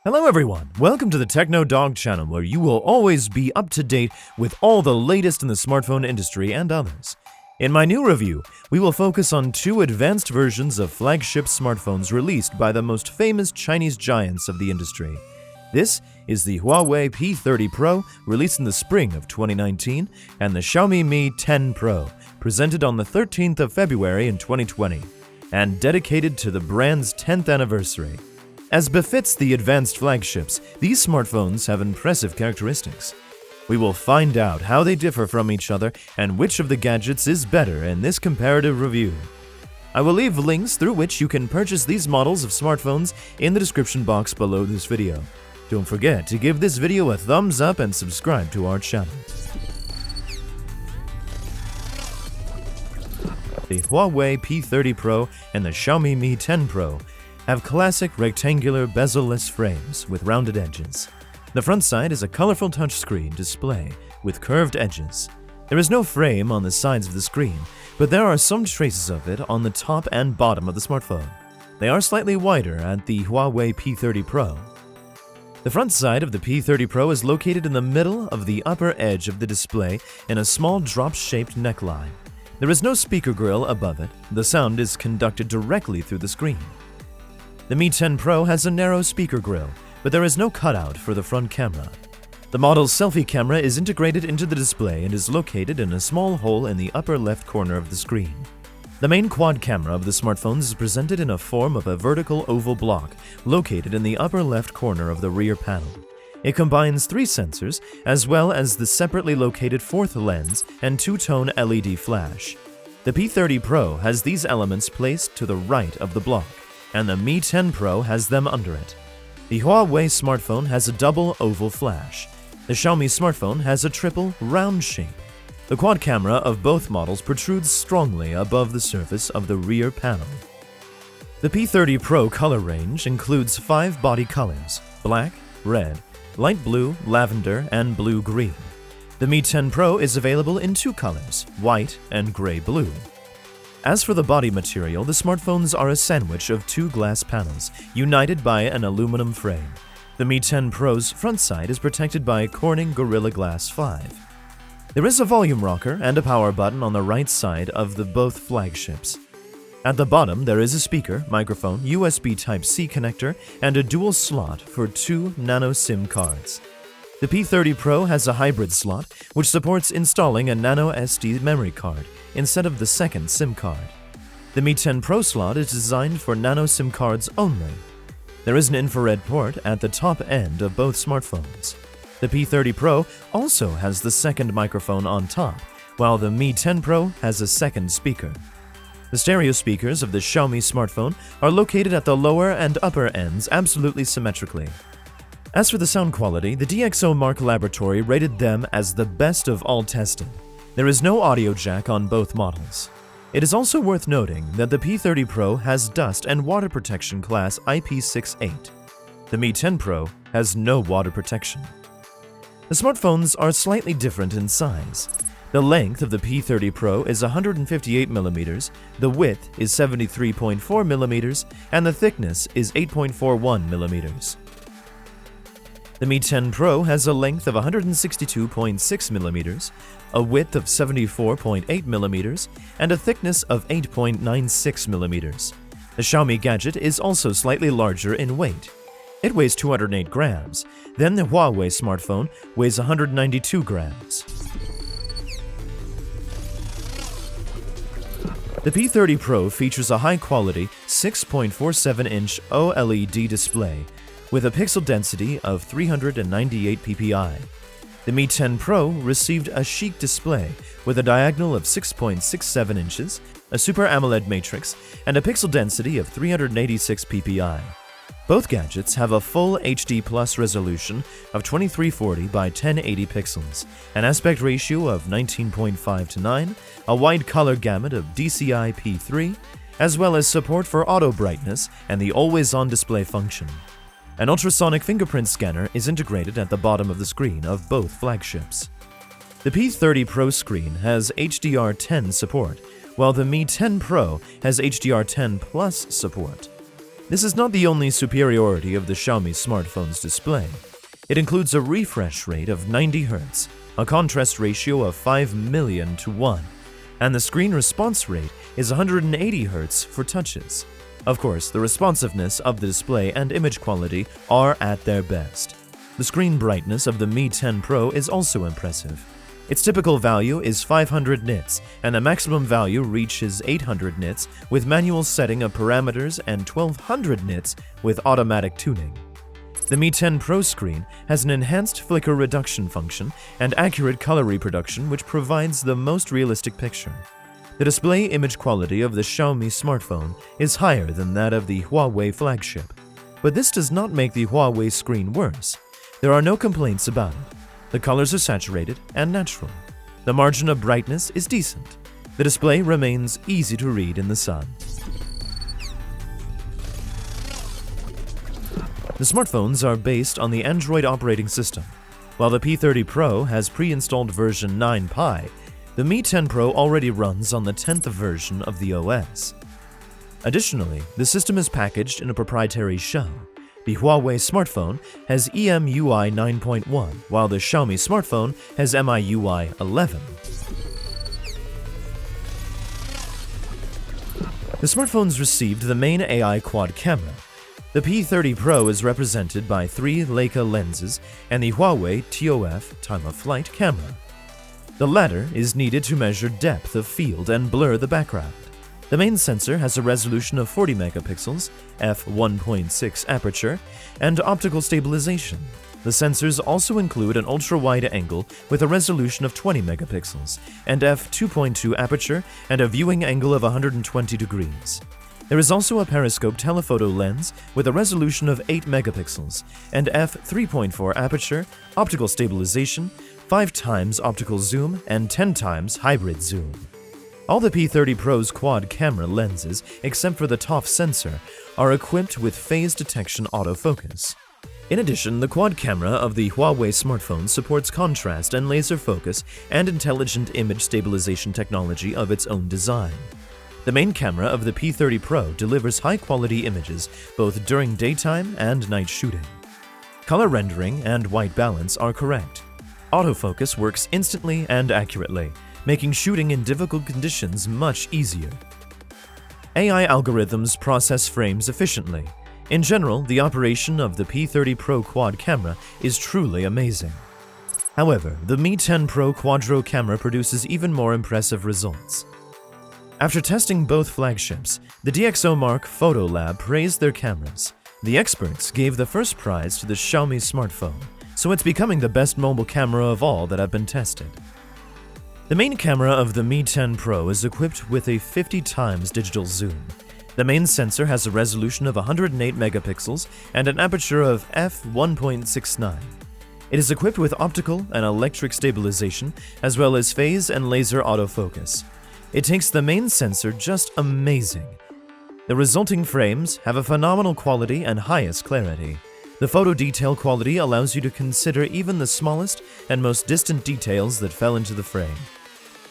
Hello everyone, welcome to the Techno Dog channel where you will always be up to date with all the latest in the smartphone industry and others. In my new review, we will focus on two advanced versions of flagship smartphones released by the most famous Chinese giants of the industry. This is the Huawei P30 Pro, released in the spring of 2019, and the Xiaomi Mi 10 Pro, presented on the 13th of February in 2020, and dedicated to the brand's 10th anniversary. As befits the advanced flagships, these smartphones have impressive characteristics. We will find out how they differ from each other and which of the gadgets is better in this comparative review. I will leave links through which you can purchase these models of smartphones in the description box below this video. Don't forget to give this video a thumbs up and subscribe to our channel. The Huawei P30 Pro and the Xiaomi Mi 10 Pro have classic rectangular bezel-less frames with rounded edges. The front side is a colorful touchscreen display with curved edges. There is no frame on the sides of the screen, but there are some traces of it on the top and bottom of the smartphone. They are slightly wider at the Huawei P30 Pro. The front side of the P30 Pro is located in the middle of the upper edge of the display in a small drop-shaped neckline. There is no speaker grill above it. The sound is conducted directly through the screen. The Mi 10 Pro has a narrow speaker grill, but there is no cutout for the front camera. The model's selfie camera is integrated into the display and is located in a small hole in the upper left corner of the screen. The main quad camera of the smartphones is presented in a form of a vertical oval block located in the upper left corner of the rear panel. It combines 3 sensors, as well as the separately located fourth lens and two-tone LED flash. The P30 Pro has these elements placed to the right of the block, and the Mi 10 Pro has them under it. The Huawei smartphone has a double oval flash. The Xiaomi smartphone has a triple round shape. The quad camera of both models protrudes strongly above the surface of the rear panel. The P30 Pro color range includes 5 body colors: black, red, light blue, lavender, and blue-green. The Mi 10 Pro is available in 2 colors, white and gray-blue. As for the body material, the smartphones are a sandwich of 2 glass panels, united by an aluminum frame. The Mi 10 Pro's front side is protected by Corning Gorilla Glass 5. There is a volume rocker and a power button on the right side of both flagships. At the bottom, there is a speaker, microphone, USB Type-C connector, and a dual slot for 2 nano SIM cards. The P30 Pro has a hybrid slot, which supports installing a nano SD memory card instead of the second SIM card. The Mi 10 Pro slot is designed for nano SIM cards only. There is an infrared port at the top end of both smartphones. The P30 Pro also has the second microphone on top, while the Mi 10 Pro has a second speaker. The stereo speakers of the Xiaomi smartphone are located at the lower and upper ends absolutely symmetrically. As for the sound quality, the DxOMark Laboratory rated them as the best of all tested. There is no audio jack on both models. It is also worth noting that the P30 Pro has dust and water protection class IP68. The Mi 10 Pro has no water protection. The smartphones are slightly different in size. The length of the P30 Pro is 158mm, the width is 73.4mm, and the thickness is 8.41mm. The Mi 10 Pro has a length of 162.6mm, a width of 74.8mm, and a thickness of 8.96mm. The Xiaomi gadget is also slightly larger in weight. It weighs 208 grams, then the Huawei smartphone weighs 192 grams. The P30 Pro features a high-quality 6.47-inch OLED display with a pixel density of 398 ppi. The Mi 10 Pro received a chic display with a diagonal of 6.67 inches, a Super AMOLED matrix, and a pixel density of 386 ppi. Both gadgets have a full HD Plus resolution of 2340 by 1080 pixels, an aspect ratio of 19.5:9, a wide color gamut of DCI-P3, as well as support for auto brightness and the always-on display function. An ultrasonic fingerprint scanner is integrated at the bottom of the screen of both flagships. The P30 Pro screen has HDR10 support, while the Mi 10 Pro has HDR10 Plus support. This is not the only superiority of the Xiaomi smartphone's display. It includes a refresh rate of 90 Hz, a contrast ratio of 5 million to 1, and the screen response rate is 180 Hz for touches. Of course, the responsiveness of the display and image quality are at their best. The screen brightness of the Mi 10 Pro is also impressive. Its typical value is 500 nits, and the maximum value reaches 800 nits with manual setting of parameters and 1200 nits with automatic tuning. The Mi 10 Pro screen has an enhanced flicker reduction function and accurate color reproduction, which provides the most realistic picture. The display image quality of the Xiaomi smartphone is higher than that of the Huawei flagship, but this does not make the Huawei screen worse. There are no complaints about it. The colors are saturated and natural. The margin of brightness is decent. The display remains easy to read in the sun. The smartphones are based on the Android operating system. While the P30 Pro has pre-installed version 9 Pi, the Mi 10 Pro already runs on the 10th version of the OS. Additionally, the system is packaged in a proprietary shell. The Huawei smartphone has EMUI 9.1, while the Xiaomi smartphone has MIUI 11. The smartphones received the main AI quad camera. The P30 Pro is represented by 3 Leica lenses and the Huawei TOF time-of-flight camera. The latter is needed to measure depth of field and blur the background. The main sensor has a resolution of 40 megapixels, f1.6 aperture, and optical stabilization. The sensors also include an ultra-wide angle with a resolution of 20 megapixels, and f2.2 aperture and a viewing angle of 120 degrees. There is also a periscope telephoto lens with a resolution of 8 megapixels, and f3.4 aperture, optical stabilization, 5 times optical zoom, and 10 times hybrid zoom. All the P30 Pro's quad camera lenses, except for the TOF sensor, are equipped with phase detection autofocus. In addition, the quad camera of the Huawei smartphone supports contrast and laser focus and intelligent image stabilization technology of its own design. The main camera of the P30 Pro delivers high-quality images both during daytime and night shooting. Color rendering and white balance are correct. Autofocus works instantly and accurately, making shooting in difficult conditions much easier. AI algorithms process frames efficiently. In general, the operation of the P30 Pro quad camera is truly amazing. However, the Mi 10 Pro Quadro camera produces even more impressive results. After testing both flagships, the DxOMark Photo Lab praised their cameras. The experts gave the first prize to the Xiaomi smartphone, so it's becoming the best mobile camera of all that have been tested. The main camera of the Mi 10 Pro is equipped with a 50 times digital zoom. The main sensor has a resolution of 108 megapixels and an aperture of f1.69. It is equipped with optical and electric stabilization, as well as phase and laser autofocus. It takes the main sensor just amazing. The resulting frames have a phenomenal quality and highest clarity. The photo detail quality allows you to consider even the smallest and most distant details that fell into the frame.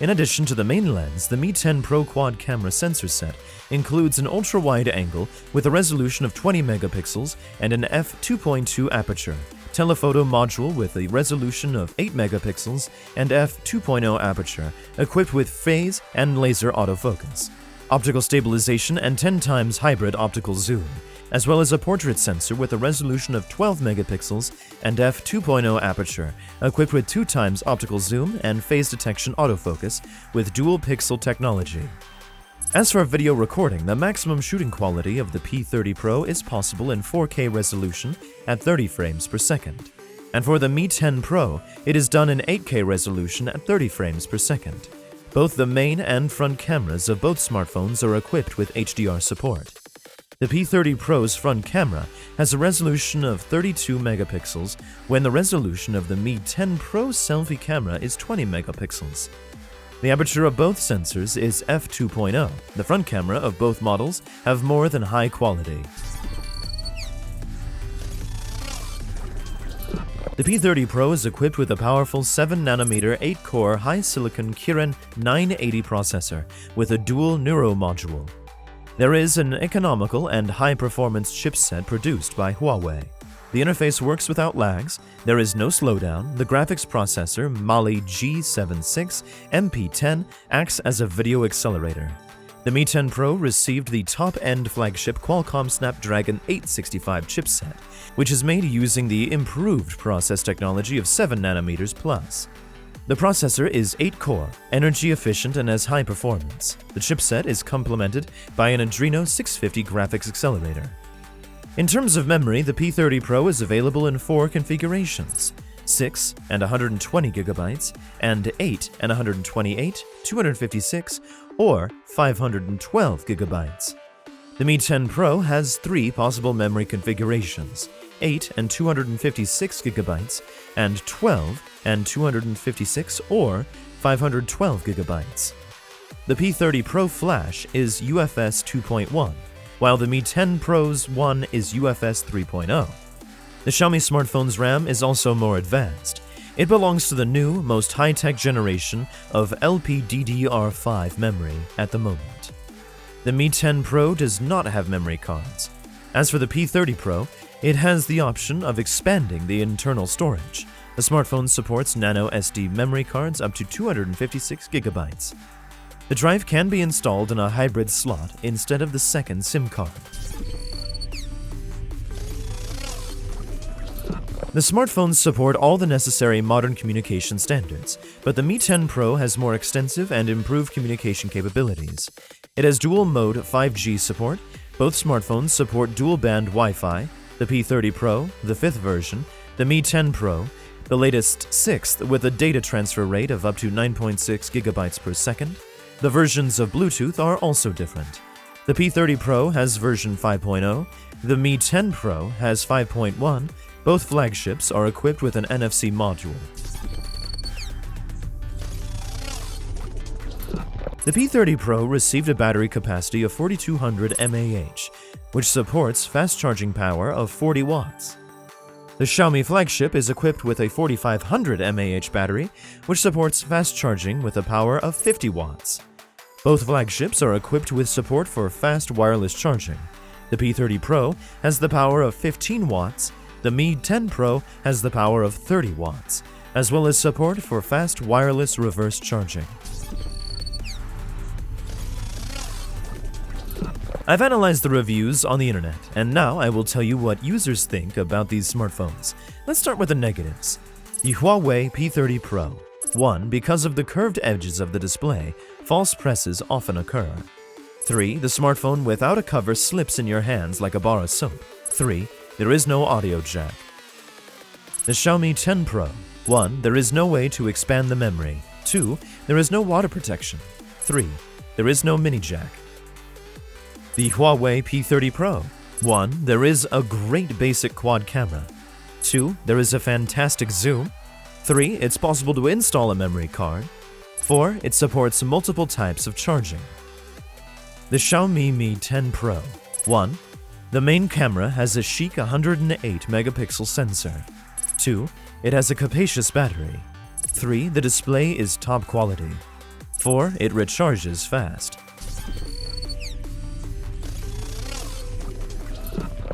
In addition to the main lens, the Mi 10 Pro quad camera sensor set includes an ultra-wide angle with a resolution of 20 megapixels and an f2.2 aperture, telephoto module with a resolution of 8 megapixels and f2.0 aperture, equipped with phase and laser autofocus, optical stabilization and 10 times hybrid optical zoom, as well as a portrait sensor with a resolution of 12 megapixels and f2.0 aperture, equipped with 2 times optical zoom and phase detection autofocus with dual pixel technology. As for video recording, the maximum shooting quality of the P30 Pro is possible in 4K resolution at 30 frames per second. And for the Mi 10 Pro, it is done in 8K resolution at 30 frames per second. Both the main and front cameras of both smartphones are equipped with HDR support. The P30 Pro's front camera has a resolution of 32 megapixels when the resolution of the Mi 10 Pro selfie camera is 20 megapixels. The aperture of both sensors is f2.0. The front camera of both models have more than high quality. The P30 Pro is equipped with a powerful 7nm 8-core high-silicon Kirin 980 processor with a dual neuro module. There is an economical and high-performance chipset produced by Huawei. The interface works without lags, there is no slowdown, the graphics processor Mali G76 MP10 acts as a video accelerator. The Mi 10 Pro received the top-end flagship Qualcomm Snapdragon 865 chipset, which is made using the improved process technology of 7nm plus. The processor is 8-core, energy-efficient and has high performance. The chipset is complemented by an Adreno 650 graphics accelerator. In terms of memory, the P30 Pro is available in 4 configurations: 6 and 120 GB, and 8 and 128, 256, or 512 GB. The Mi 10 Pro has 3 possible memory configurations: 8 and 256 GB, and 12 and 256 or 512 GB. The P30 Pro Flash is UFS 2.1, while the Mi 10 Pro's one is UFS 3.0. The Xiaomi smartphone's RAM is also more advanced. It belongs to the new, most high-tech generation of LPDDR5 memory at the moment. The Mi 10 Pro does not have memory cards. As for the P30 Pro, it has the option of expanding the internal storage. The smartphone supports nano SD memory cards up to 256 GB. The drive can be installed in a hybrid slot instead of the second SIM card. The smartphones support all the necessary modern communication standards, but the Mi 10 Pro has more extensive and improved communication capabilities. It has dual-mode 5G support. Both smartphones support dual-band Wi-Fi. The P30 Pro, the 5th version, the Mi 10 Pro, the latest 6th with a data transfer rate of up to 9.6 GB per second. The versions of Bluetooth are also different. The P30 Pro has version 5.0, the Mi 10 Pro has 5.1, both flagships are equipped with an NFC module. The P30 Pro received a battery capacity of 4200 mAh, which supports fast charging power of 40 watts. The Xiaomi flagship is equipped with a 4500 mAh battery, which supports fast charging with a power of 50 watts. Both flagships are equipped with support for fast wireless charging. The P30 Pro has the power of 15 watts, the Mi 10 Pro has the power of 30 watts, as well as support for fast wireless reverse charging. I've analyzed the reviews on the internet, and now I will tell you what users think about these smartphones. Let's start with the negatives. The Huawei P30 Pro. 1. Because of the curved edges of the display, false presses often occur. 3. The smartphone without a cover slips in your hands like a bar of soap. 3. There is no audio jack. The Xiaomi 10 Pro. 1. There is no way to expand the memory. 2. There is no water protection. 3. There is no mini jack. The Huawei P30 Pro. 1. There is a great basic quad camera. 2. There is a fantastic zoom. 3. It's possible to install a memory card. 4. It supports multiple types of charging. The Xiaomi Mi 10 Pro. 1. The main camera has a chic 108 megapixel sensor. 2. It has a capacious battery. 3. The display is top quality. 4. It recharges fast.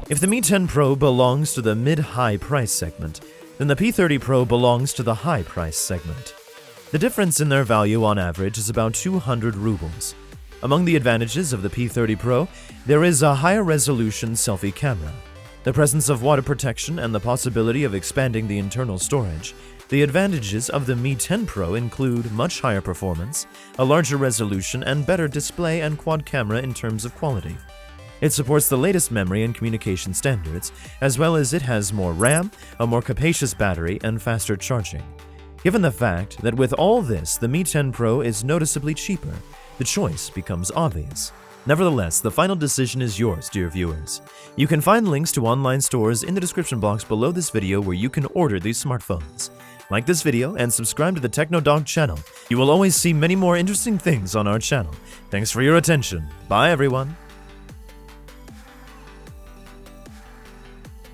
If the Mi 10 Pro belongs to the mid-high price segment, then the P30 Pro belongs to the high price segment. The difference in their value on average is about 200 rubles. Among the advantages of the P30 Pro, there is a higher resolution selfie camera, the presence of water protection and the possibility of expanding the internal storage. The advantages of the Mi 10 Pro include much higher performance, a larger resolution, and better display and quad camera in terms of quality. It supports the latest memory and communication standards, as well as it has more RAM, a more capacious battery, and faster charging. Given the fact that with all this, the Mi 10 Pro is noticeably cheaper, the choice becomes obvious. Nevertheless, the final decision is yours, dear viewers. You can find links to online stores in the description box below this video where you can order these smartphones. Like this video and subscribe to the TechnoDog channel. You will always see many more interesting things on our channel. Thanks for your attention. Bye, everyone.